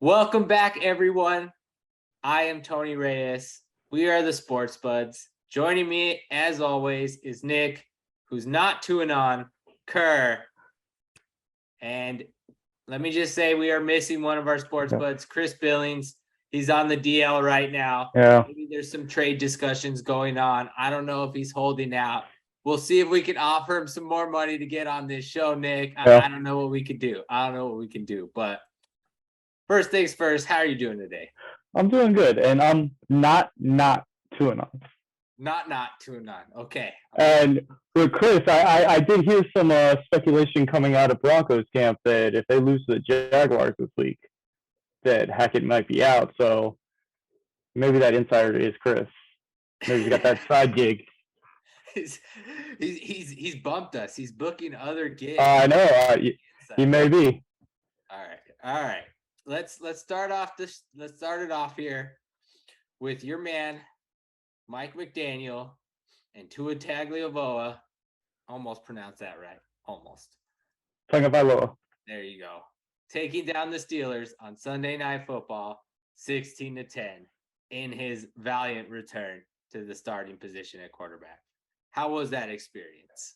Welcome back, everyone. I am Tony Reyes. We are the Sports Budz. Joining me, as always, is Nick, who's not 2-on, Kerr. And let me just say, we are missing one of our Sports Budz, Chris Billiings. He's on the DL right now. Yeah. Maybe there's some trade discussions going on. I don't know if he's holding out. We'll see if we can offer him some more money to get on this show, Nick. I don't know what we could do. But first things first, how are you doing today? I'm doing good, and I'm not 2-on. Not 2-on. Okay. And with Chris, I did hear some speculation coming out of Broncos camp that if they lose to the Jaguars this week, that Hackett might be out. So maybe that insider is Chris. Maybe he's got that side gig. He's bumped us. He's booking other gigs. I know. He may be. All right. Let's start it off here with your man, Mike McDaniel, and Tua Tagovailoa. Almost pronounced that right. Almost. Tagovailoa. There you go. Taking down the Steelers on Sunday Night Football, 16-10, in his valiant return to the starting position at quarterback. How was that experience?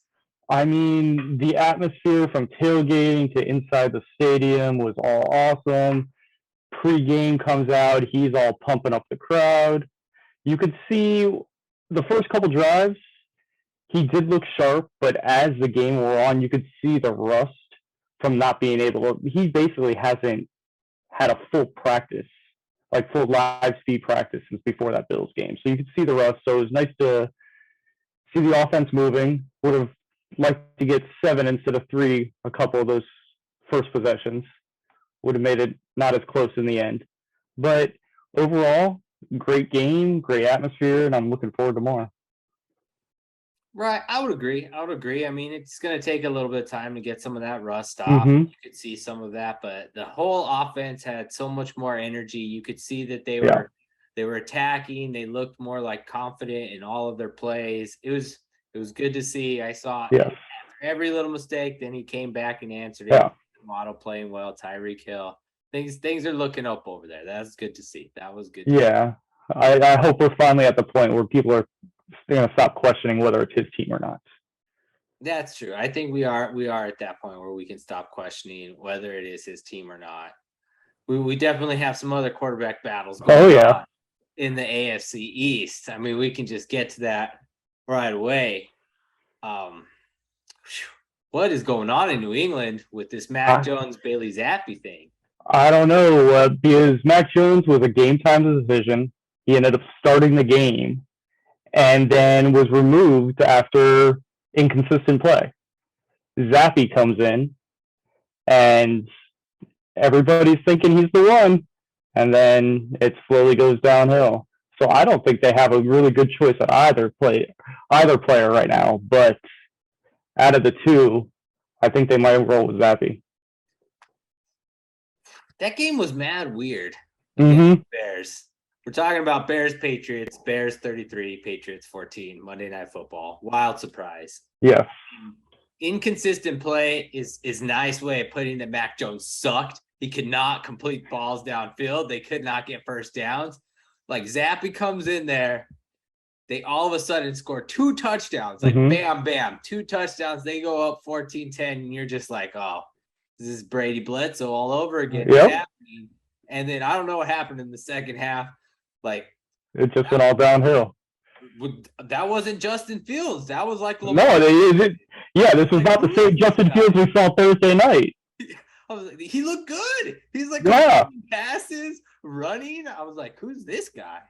I mean, the atmosphere from tailgating to inside the stadium was all awesome. Pre-game comes out, he's all pumping up the crowd. You could see the first couple drives, he did look sharp, but as the game wore on, you could see the rust from not being able to. He basically hasn't had a full practice, like full live speed practice since before that Bills game. So you could see the rust. So it was nice to see the offense moving. Would have liked to get 7 instead of 3 a couple of those first possessions. Would have made it not as close in the end. But overall, great game, great atmosphere, and I'm looking forward to more. Right, I would agree. I mean, it's going to take a little bit of time to get some of that rust off. Mm-hmm. You could see some of that, but the whole offense had so much more energy. You could see that they were attacking. They looked more like confident in all of their plays. It was good to see. I saw every little mistake. Then he came back and answered it. Yeah. Waddle playing well. Tyreek Hill. Things are looking up over there. That's good to see. That was good. I hope we're finally at the point where people are going to stop questioning whether it's his team or not. That's true. I think we are at that point where we can stop questioning whether it is his team or not. We definitely have some other quarterback battles going on in the AFC East. I mean, we can just get to that right away. What is going on in New England with this Mac Jones, Bailey Zappi thing? I don't know, because Mac Jones was a game-time decision. He ended up starting the game and then was removed after inconsistent play. Zappi comes in, and everybody's thinking he's the one, and then it slowly goes downhill. So I don't think they have a really good choice at either player right now, but out of the two, I think they might roll with Zappi. That game was mad weird. Mm-hmm. Bears. We're talking about Bears-Patriots. Bears 33, Patriots 14, Monday Night Football. Wild surprise. Yeah. Inconsistent play is a nice way of putting that Mac Jones sucked. He could not complete balls downfield. They could not get first downs. Like Zappi comes in there. They all of a sudden score 2 touchdowns. Like bam, bam, 2 touchdowns. They go up 14-10, and you're just like, oh, this is Brady Bledsoe all over again. Yep. And then I don't know what happened in the second half. Like it just went all downhill. That wasn't Justin Fields. That was like Lamar. This was not the same Justin Fields we saw Thursday night. I was like, he looked good. He's like passes, running. I was like, who's this guy?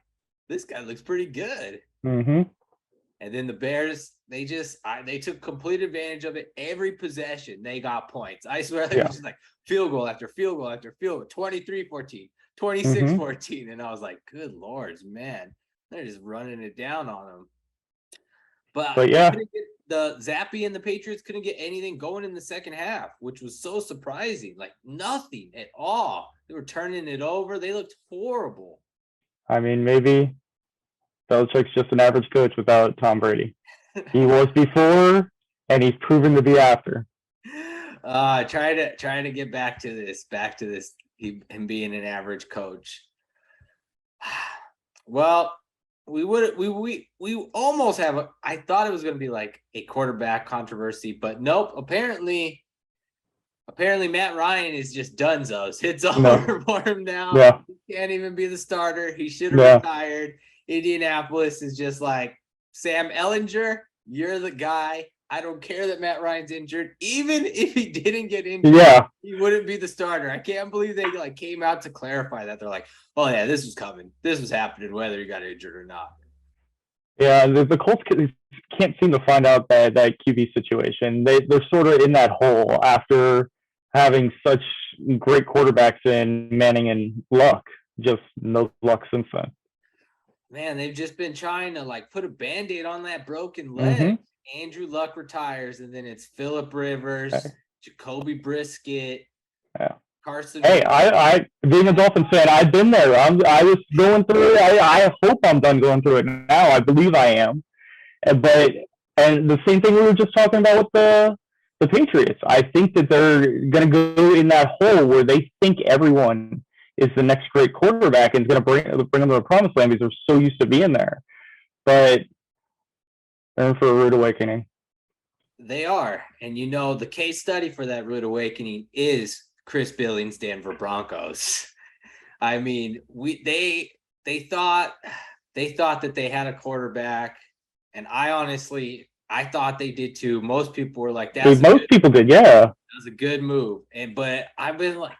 This guy looks pretty good. Mm-hmm. And then the Bears, they took complete advantage of it. Every possession, they got points. I swear, it was just like field goal after field goal after field goal, 23-14, 26-14. And I was like, good lords, man. They're just running it down on them. But yeah, the Zappi and the Patriots couldn't get anything going in the second half, which was so surprising. Like nothing at all. They were turning it over. They looked horrible. I mean, maybe Belichick's just an average coach without Tom Brady. He was before, and he's proven to be after. Trying to get back to this him being an average coach. Well, we almost have I thought it was going to be like a quarterback controversy, but nope. Apparently Matt Ryan is just donezo. It's over for him now. Yeah. He can't even be the starter. He should have retired. Indianapolis is just like, Sam Ellinger, you're the guy. I don't care that Matt Ryan's injured. Even if he didn't get injured, he wouldn't be the starter. I can't believe they like came out to clarify that. They're like, oh yeah, this was coming. This was happening whether he got injured or not. Yeah, the Colts can't seem to find out that QB situation. They're sort of in that hole after having such great quarterbacks in Manning and Luck. Just no luck since then. Man, they've just been trying to like put a Band-Aid on that broken leg. Andrew Luck retires, and then it's Phillip Rivers, Jacoby Brissett, Carson. Hey, I being a Dolphins fan, I've been there. I was going through it. I hope I'm done going through it now. I believe I am. And the same thing we were just talking about with the Patriots. I think that they're going to go in that hole where they think everyone is the next great quarterback and is going to bring them to the promised land because they're so used to being there. But they're in for a rude awakening. They are. And the case study for that rude awakening is Chris Billiings, Denver Broncos. I mean, they thought that they had a quarterback, and I thought they did too. Most people were like, people did, yeah. That was a good move. But I've been like,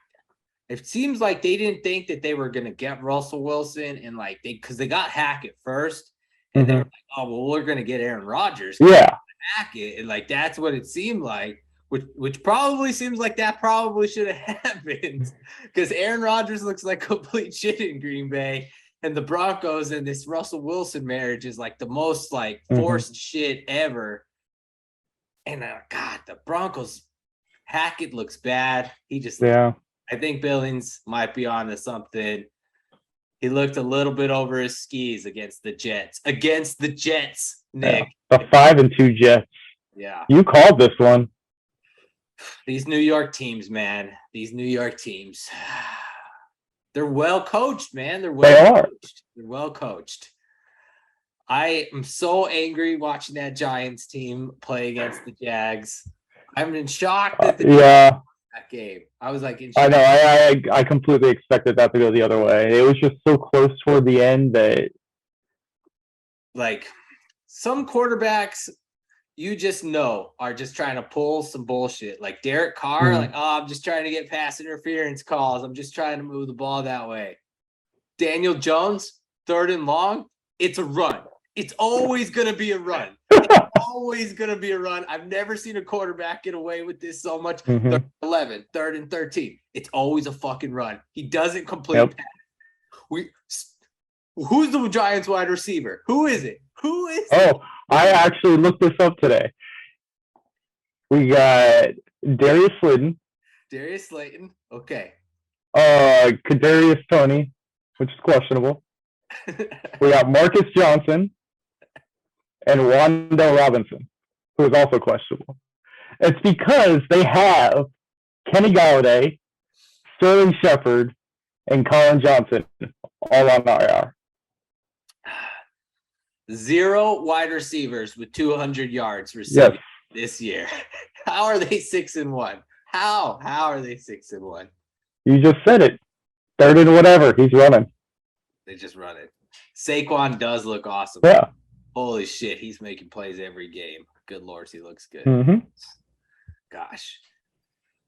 it seems like they didn't think that they were gonna get Russell Wilson, and like because they got Hackett first. And they were like, oh, well, we're going to get Aaron Rodgers. Hackett. And like, that's what it seemed like, which probably seems like that probably should have happened because Aaron Rodgers looks like complete shit in Green Bay. And the Broncos and this Russell Wilson marriage is like the most like forced shit ever. And God, the Broncos, Hackett looks bad. He just, I think Billings might be on to something. He looked a little bit over his skis against the Jets. Nick. The 5-2 Jets. Yeah. You called this one. These New York teams, man. These New York teams. They're well coached, man. They're well coached. I am so angry watching that Giants team play against the Jags. I'm in shock that that game. I was like, I know. I completely expected that to go the other way. It was just so close toward the end that, like, some quarterbacks you just are just trying to pull some bullshit. Like Derek Carr, I'm just trying to get pass interference calls. I'm just trying to move the ball that way. Daniel Jones, 3rd and long, it's a run. It's always going to be a run. Always going to be a run. I've never seen a quarterback get away with this so much. 3rd and 11, 3rd and 13. It's always a fucking run. He doesn't complete pass. Who's the Giants wide receiver? Who is it? I actually looked this up today. We got Darius Slayton. Okay. Kadarius Toney, which is questionable. We got Marcus Johnson and Wandale Robinson, who is also questionable. It's because they have Kenny Galladay, Sterling Shepard, and Colin Johnson all on IR. 0 wide receivers with 200 yards receiving this year. How are they 6-1? How are they 6-1? You just said it. 3rd and whatever. He's running. They just run it. Saquon does look awesome. Yeah. Holy shit, he's making plays every game. Good Lord, he looks good. Gosh.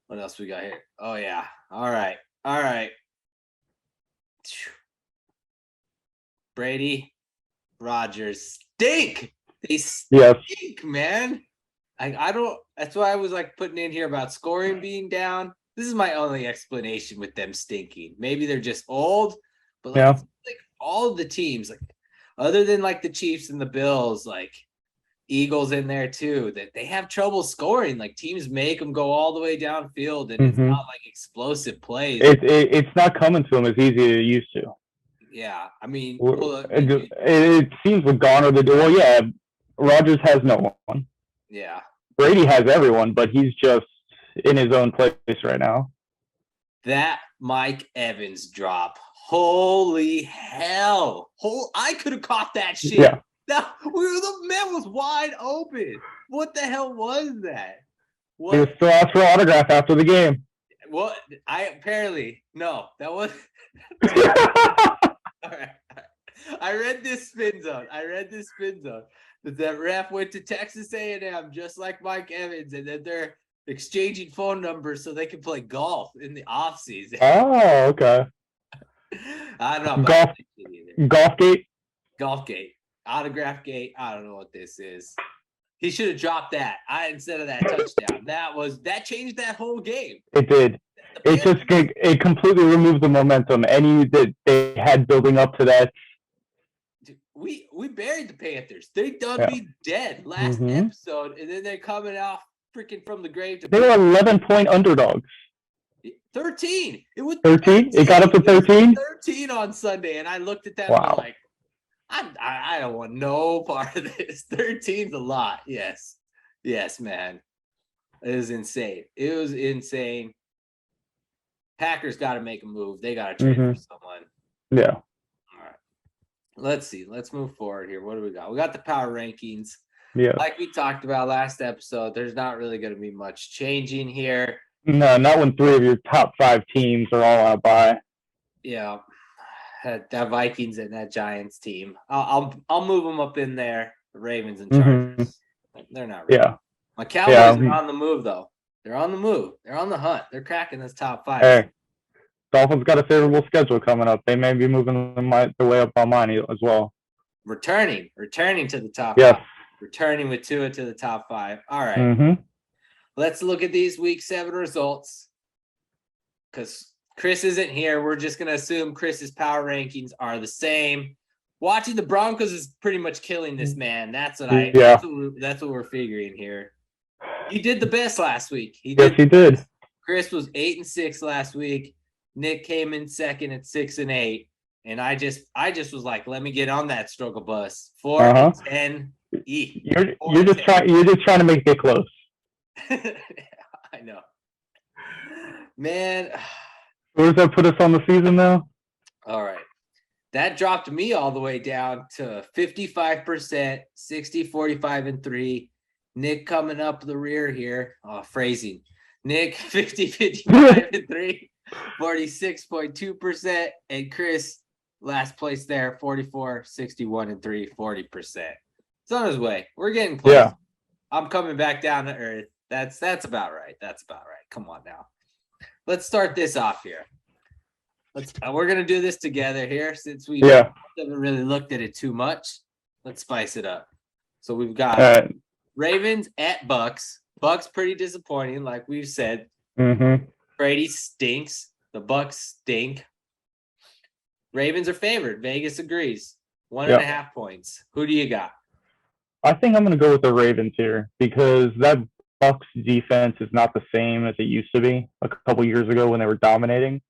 What else we got here? Oh, yeah. All right. Brady, Rodgers stink. They stink, man. I don't. That's why I was like putting in here about scoring being down. This is my only explanation with them stinking. Maybe they're just old, but like all of the teams, like other than like the Chiefs and the Bills, like Eagles in there too, that they have trouble scoring. Like teams make them go all the way downfield, and it's not like explosive plays. It's not coming to them as easy as it used to. Yeah, I mean, it seems with Garner the duel. Yeah, Rodgers has no one. Yeah, Brady has everyone, but he's just in his own place right now. That Mike Evans drop. Holy hell. I could have caught that shit. Yeah. The man was wide open. What the hell was that? What? He was still asked for an autograph after the game. What? No, that was. All right. I read this spin zone. That ref went to Texas A&M just like Mike Evans, and then they're exchanging phone numbers so they can play golf in the offseason. Oh, okay. I don't know about Golfgate. Autograph gate. I don't know what this is. He should have dropped that. Instead of that touchdown. That changed that whole game. It did. It completely removed the momentum that they had building up to that. We buried the Panthers. They done me dead last episode, and then they're coming out freaking from the grave. They were 11-point underdogs. 13. It was 13. It got up to 13. 13 on Sunday, and I looked at that. Wow. And I'm like, I don't want no part of this. 13's a lot. Yes, man. It was insane. Packers got to make a move. They got to trade for someone. Yeah. All right. Let's see. Let's move forward here. What do we got? We got the power rankings. Yeah. Like we talked about last episode, there's not really going to be much changing here. No, not when 3 of your top 5 teams are all on a bye. Yeah. That Vikings and that Giants team. I'll move them up in there. The Ravens and Chargers. They're not really. Yeah. My Cowboys are on the move, though. They're on the move. They're on the hunt. They're cracking this top 5. Hey, Dolphins got a favorable schedule coming up. They may be moving the way up on mine as well. Returning to the top 5. Returning with Tua to the top 5. All right. Let's look at these week 7 results. Because Chris isn't here. We're just going to assume Chris's power rankings are the same. Watching the Broncos is pretty much killing this man. That's what we're figuring here. He did the best last week. He did. Chris was 8-6 last week. Nick came in second at 6-8. And I just was like, let me get on that struggle bus. 4-10. You're just trying to make it close. I know. Man. Where does that put us on the season now? All right. That dropped me all the way down to 55%, 60, 45, and 3. Nick coming up the rear here. Oh, phrasing. Nick 50, 55, and 3, 46.2%. And Chris, last place there, 44, 61, and 3, 40%. It's on his way. We're getting close. Yeah. I'm coming back down to earth. That's about right. Come on now. Let's start this off here. We're gonna do this together here since we haven't really looked at it too much. Let's spice it up. So we've got Ravens at Bucks. Bucks pretty disappointing, like we've said. Brady stinks. The Bucks stink. Ravens are favored. Vegas agrees. 1.5 points. Who do you got? I think I'm gonna go with the Ravens here because that Bucks defense is not the same as it used to be a couple years ago when they were dominating.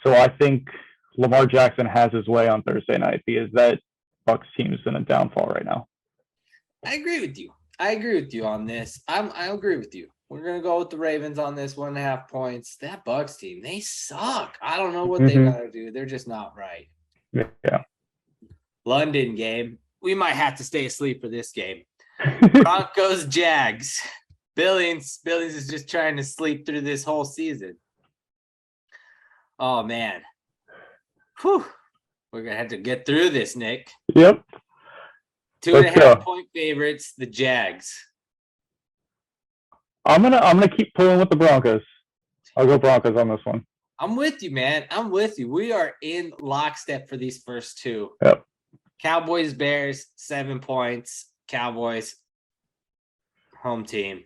So I think Lamar Jackson has his way on Thursday night because that Bucks team is in a downfall right now. I agree with you on this. I agree with you. We're gonna go with the Ravens on this 1.5 points. That Bucks team, they suck. I don't know what they gotta do. They're just not right. Yeah. London game. We might have to stay asleep for this game. Broncos Jags. Billings is just trying to sleep through this whole season. Oh, man. Whew. We're going to have to get through this, Nick. Yep. 2.5 point favorites, the Jags. I'm gonna keep pulling with the Broncos. I'll go Broncos on this one. I'm with you, man. I'm with you. We are in lockstep for these first two. Yep. Cowboys, Bears, 7 points. Cowboys, home team.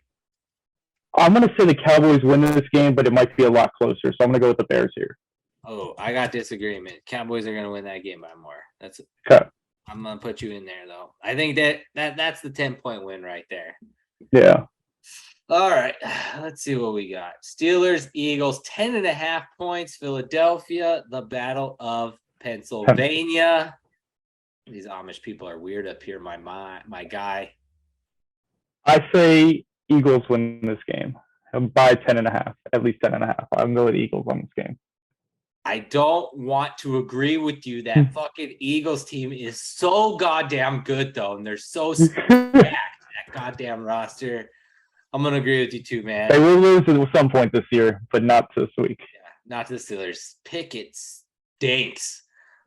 I'm going to say the Cowboys win this game, but it might be a lot closer. So I'm going to go with the Bears here. Oh, I got disagreement. Cowboys are going to win that game by more. That's okay. I'm going to put you in there, though. I think that's the 10-point win right there. Yeah. All right. Let's see what we got. Steelers, Eagles, 10.5 points. Philadelphia, the Battle of Pennsylvania. These Amish people are weird up here, my guy. I say Eagles win this game by 10.5, at least 10.5. I'm going with Eagles on this game. I don't want to agree with you. That fucking Eagles team is so goddamn good, though, and they're so stacked, that goddamn roster. I'm going to agree with you, too, man. They will lose at some point this year, but not this week. Yeah, not to the Steelers. Pickett stinks.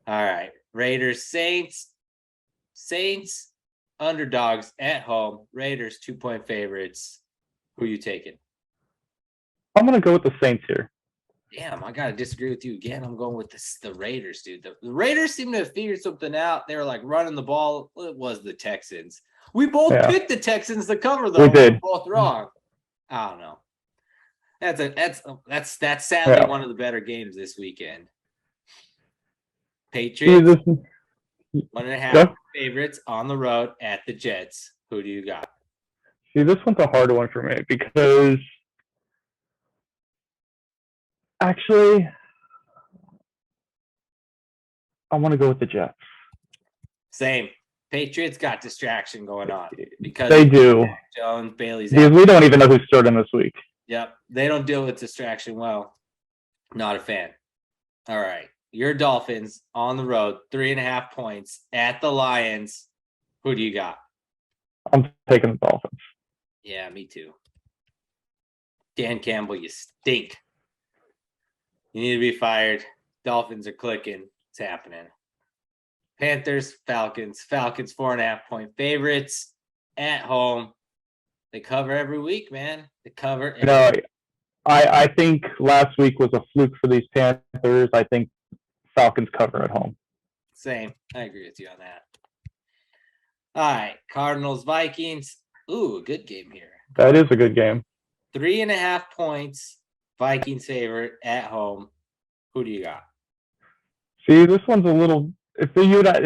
All right. Raiders, Saints. Saints, underdogs at home. Raiders, 2-point favorites. Who are you taking? I'm going to go with the Saints here. Damn, I got to disagree with you again. I'm going with the Raiders, dude. The Raiders seem to have figured something out. They were like running the ball. It was the Texans. We both picked the Texans to cover, though. We did. We're both wrong. I don't know. That's sadly one of the better games this weekend. Patriots, 1.5 favorites on the road at the Jets. Who do you got? See, this one's a hard one for me because actually, I want to go with the Jets. Same. Patriots got distraction going on because they do. Jones, Bailey's because we don't even know who's starting this week. Yep, they don't deal with distraction well. Not a fan. All right, your Dolphins on the road, 3.5 points at the Lions. Who do you got? I'm taking the Dolphins. Yeah, me too. Dan Campbell, you stink. You need to be fired. Dolphins are clicking. It's happening. Panthers, Falcons. Falcons, 4.5-point favorites at home. They cover every week, man. They cover. I think last week was a fluke for these Panthers. I think Falcons cover at home. Same. I agree with you on that. All right. Cardinals, Vikings. Ooh, a good game here. That is a good game. 3.5 points. Vikings favorite at home. Who do you got? See, this one's a little. If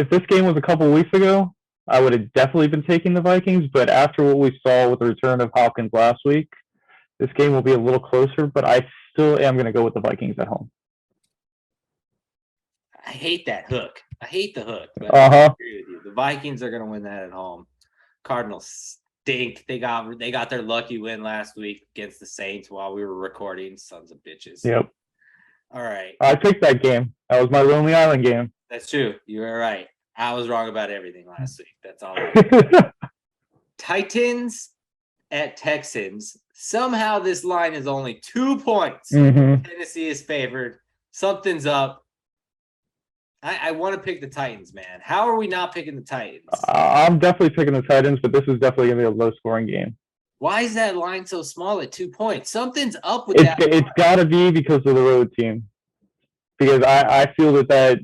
this game was a couple weeks ago, I would have definitely been taking the Vikings. But after what we saw with the return of Hopkins last week, this game will be a little closer. But I still am going to go with the Vikings at home. I hate that hook. I hate the hook. But I agree with you. The Vikings are going to win that at home. Cardinals stink. They got their lucky win last week against the Saints while we were recording. Sons of bitches. Yep. All right. I picked that game. That was my Lonely Island game. That's true. You were right. I was wrong about everything last week. That's all. Titans at Texans. Somehow this line is only 2 points. Tennessee is favored. Something's up. I want to pick the Titans, man. How are we not picking the Titans? I'm definitely picking the Titans, but this is definitely going to be a low-scoring game. Why is that line so small at 2 points? Something's up with that. It's got to be because of the road team. Because I feel that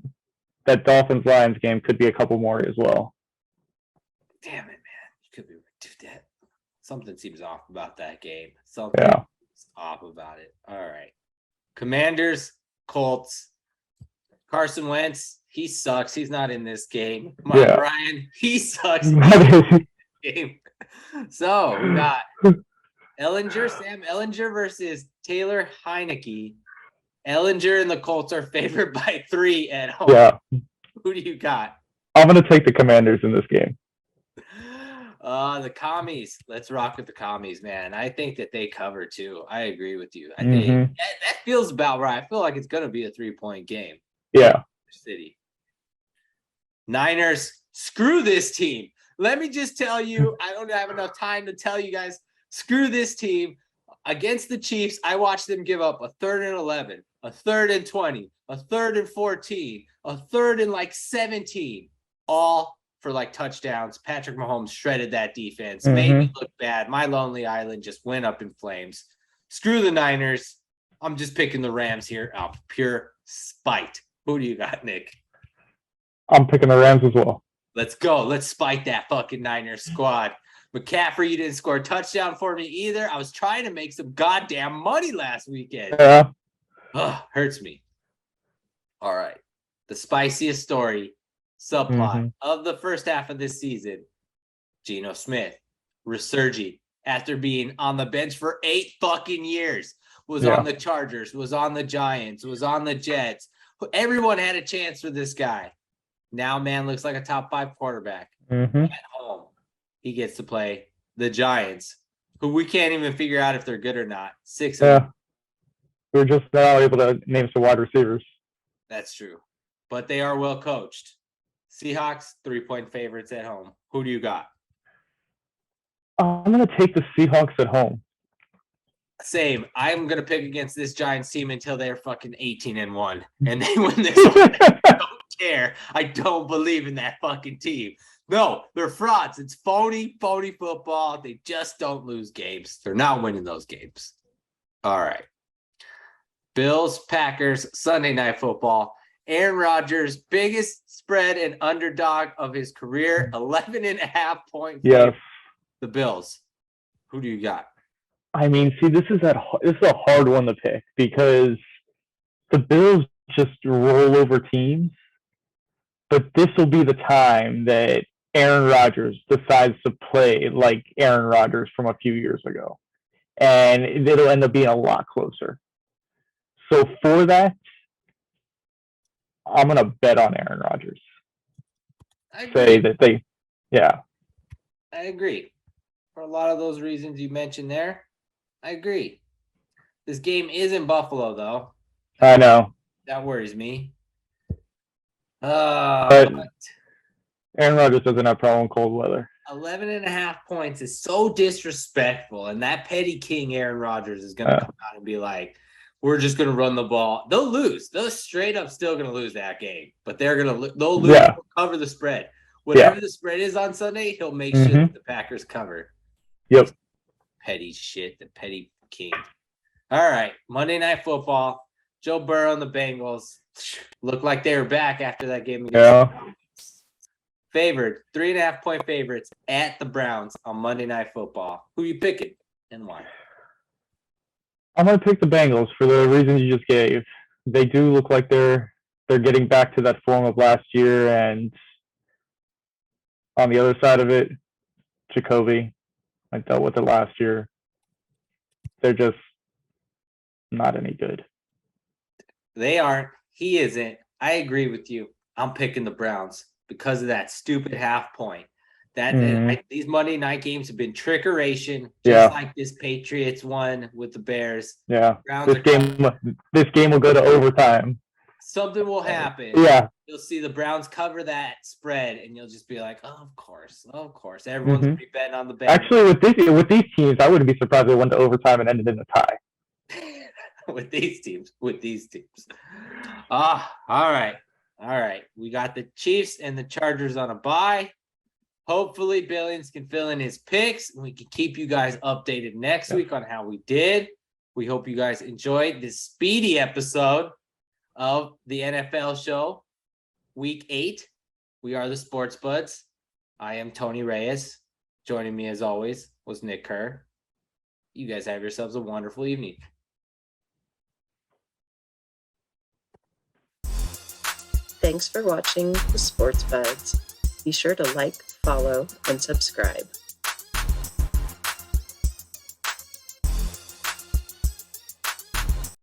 Dolphins-Lions game could be a couple more as well. Damn it, man. You could be right. Something seems off about that game. Something's off about it. All right. Commanders, Colts. Carson Wentz, he sucks. He's not in this game. Mark Ryan, he sucks. Game. So we got Sam Ellinger versus Taylor Heineke. Ellinger and the Colts are favored by 3 at home. Yeah. Who do you got? I'm going to take the Commanders in this game. The Commies. Let's rock with the Commies, man. I think that they cover too. I agree with you. I think that feels about right. I feel like it's going to be a 3-point game. Yeah. City. Niners, screw this team. Let me just tell you, I don't have enough time to tell you guys, screw this team. Against the Chiefs, I watched them give up a 3rd and 11, a 3rd and 20, a 3rd and 14, a 3rd and 17, all for touchdowns. Patrick Mahomes shredded that defense, made me look bad. My Lonely Island just went up in flames. Screw the Niners. I'm just picking the Rams here out of pure spite. Who do you got, Nick? I'm picking the Rams as well. Let's go. Let's spite that fucking Niners squad. McCaffrey, you didn't score a touchdown for me either. I was trying to make some goddamn money last weekend. Yeah. Ugh, hurts me. All right. The spiciest story, subplot of the first half of this season. Geno Smith resurging after being on the bench for 8 fucking years. Was on the Chargers, was on the Giants, was on the Jets. Everyone had a chance for this guy. Now, man, looks like a top 5 quarterback. At home, he gets to play the Giants, who we can't even figure out if they're good or not. 6. Yeah. We're just now able to name some wide receivers. That's true. But they are well coached. Seahawks, 3-point favorites at home. Who do you got? I'm going to take the Seahawks at home. Same. I'm going to pick against this Giants team until they're fucking 18-1. And they win this one. I don't care. I don't believe in that fucking team. No, they're frauds. It's phony football. They just don't lose games. They're not winning those games. All right. Bills, Packers, Sunday Night Football. Aaron Rodgers, biggest spread and underdog of his career, 11.5 point. Yes. The Bills. Who do you got? I mean, see, this is a hard one to pick because the Bills just roll over teams, but this will be the time that Aaron Rodgers decides to play like Aaron Rodgers from a few years ago, and it'll end up being a lot closer. So for that, I'm gonna bet on Aaron Rodgers. Say that I agree. For a lot of those reasons you mentioned there, I agree. This game is in Buffalo, though. I know. That worries me. But Aaron Rodgers doesn't have problem with cold weather. 11.5 points is so disrespectful, and that petty king Aaron Rodgers is going to come out and be like, we're just going to run the ball. They'll lose. They're straight up still going to lose that game, but they'll lose. They'll cover the spread. Whatever the spread is on Sunday, he'll make sure that the Packers cover. Yep. Petty shit, the petty king. All right, Monday Night Football. Joe Burrow and the Bengals look like they were back after that game against the Browns. Favored, 3.5 point favorites at the Browns on Monday Night Football. Who you picking and why? I'm gonna pick the Bengals for the reasons you just gave. They do look like they're getting back to that form of last year, and on the other side of it, Jacoby, I dealt with it last year. They're just not any good. They aren't. He isn't. I agree with you. I'm picking the Browns because of that stupid half point. These Monday night games have been trickeration, just like this Patriots one with the Bears. Yeah, this game will go to overtime. Something will happen. Yeah, you'll see the Browns cover that spread, and you'll just be like, "Oh, of course, everyone's gonna be betting on the Bengals." Actually, with these teams, I wouldn't be surprised if they went to overtime and ended in a tie. with these teams. All right. We got the Chiefs and the Chargers on a bye. Hopefully, Billings can fill in his picks, and we can keep you guys updated next week on how we did. We hope you guys enjoyed this speedy episode of the NFL show, Week 8. We are the Sports Budz. I am Tony Reyes. Joining me, as always, was Nick Kerr. You guys have yourselves a wonderful evening. Thanks for watching the Sports Budz. Be sure to like, follow, and subscribe.